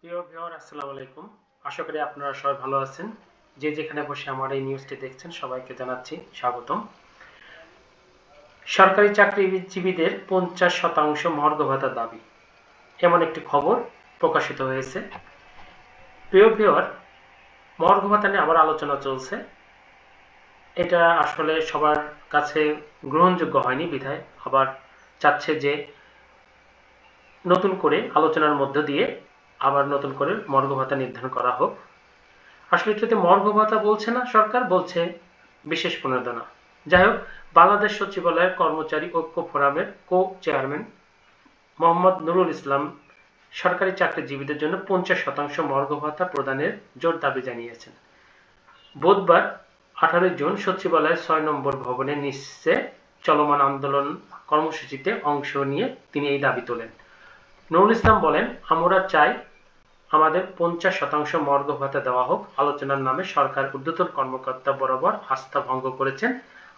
প্রিয় ভিউয়ার আসসালামু আলাইকুম। আশা করি আপনারা সবাই ভালো আছেন। যে যেখানে বসে আমার এই নিউজটি দেখছেন সবাইকে জানাচ্ছি স্বাগতম। সরকারি চাকরিজীবীদের 50% মহার্ঘ ভাতা দাবি, এমন একটি খবর প্রকাশিত হয়েছে। প্রিয় ভিউয়ার, মহার্ঘ ভাতা নিয়ে আবার আলোচনা চলছে। এটা আসলে সবার কাছে গ্রহণযোগ্য হয়নি বিধায় আবার চাচ্ছে যে নতুন করে আলোচনার মধ্য দিয়ে আবার নতুন করে মহার্ঘ ভাতা নির্ধারণ করা হোক। আসলে এটাতে মর্গ ভাতা বলছে না, সরকার বলছে বিশেষ প্রণোদনা। যাই হোক, বাংলাদেশ সচিবালয়ের কর্মচারী ঐক্য ফোরামের চেয়ারম্যান মোহাম্মদ নুরুল ইসলাম সরকারি চাকরিজীবীদের জন্য 50% মর্গ ভাতা প্রদানের জোর দাবি জানিয়েছেন। বুধবার 18 জুন সচিবালয়ের 6 নম্বর ভবনের নিচে চলমান আন্দোলন কর্মসূচিতে অংশ নিয়ে তিনি এই দাবি তোলেন। নুরুল ইসলাম বলেন, আমরা চাই আমাদের 50% মর্গ ভাতা দেওয়া হোক। আলোচনার নামে সরকার ঊর্ধ্বতন কর্মকর্তা বরাবর আস্থা ভঙ্গ করেছেন,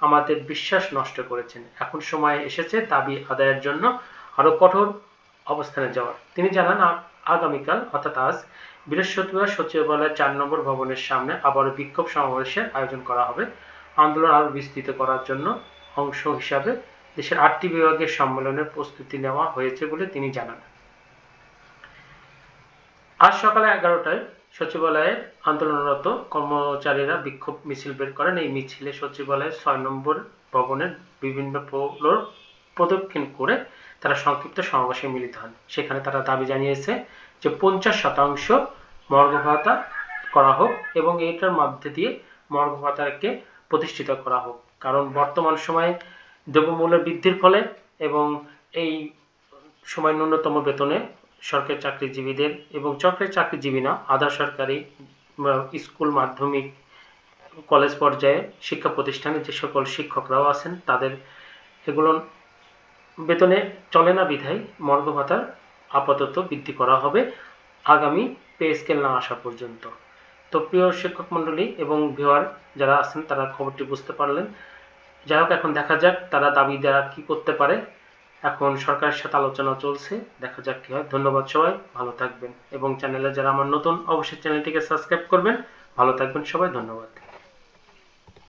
আমাদের বিশ্বাস নষ্ট করেছেন। এখন সময় এসেছে দাবি আদায়ের জন্য আরো কঠোর অবস্থানে যাওয়ার। তিনি জানান, আগামীকাল অর্থাৎ আজ বৃহস্পতিবার সচিবালয়ের 4 নম্বর ভবনের সামনে আবারও বিক্ষোভ সমাবেশের আয়োজন করা হবে। আন্দোলন আরো বিস্তৃত করার জন্য অংশ হিসাবে দেশের 8টি বিভাগের সম্মেলনের প্রস্তুতি নেওয়া হয়েছে বলে তিনি জানান। আজ সকালে 11টায় সচিবালয়ে আন্দোলনরত কর্মচারীরা বিক্ষোভ মিছিল বের করেন। এই মিছিলে সচিবালয়ের 6 নম্বর ভবনের বিভিন্ন ফ্লোর প্রদক্ষিণ করে তারা সংক্ষিপ্ত সমাবেশে মিলিত হন। সেখানে তারা দাবি জানিয়েছে যে 50% মর্গ ভাতা করা হোক এবং এটার মধ্যে দিয়ে মর্গ ভাতাকে প্রতিষ্ঠিত করা হোক। কারণ বর্তমান সময়ে দ্রব্যমূল্য বৃদ্ধির ফলে এবং এই সময় ন্যূনতম বেতনে সরকারি চাকরিজীবীদের এবং সরকারি চাকরিজীবী না, আধা সরকারি স্কুল, মাধ্যমিক, কলেজ পর্যায়ে শিক্ষা প্রতিষ্ঠানে যে সকল শিক্ষকরাও আছেন তাদের এগুলো বেতনে চলে না বিধায় মর্গ ভাতা আপাতত বৃদ্ধি করা হবে আগামী পে স্কেল না আসা পর্যন্ত। তো প্রিয় শিক্ষক মন্ডলী এবং ভিউয়ার যারা আছেন তারা খবরটি বুঝতে পারলেন। যাই হোক, এখন দেখা যাক তারা দাবি দ্বারা কি করতে পারে। এখন সরকারের সাথে আলোচনা চলছে, দেখা যাক কি হয়। ধন্যবাদ, সবাই ভালো থাকবেন এবং চ্যানেলে যারা আমার নতুন অবশ্যই চ্যানেলটিকে সাবস্ক্রাইব করবেন। ভালো থাকবেন সবাই, ধন্যবাদ।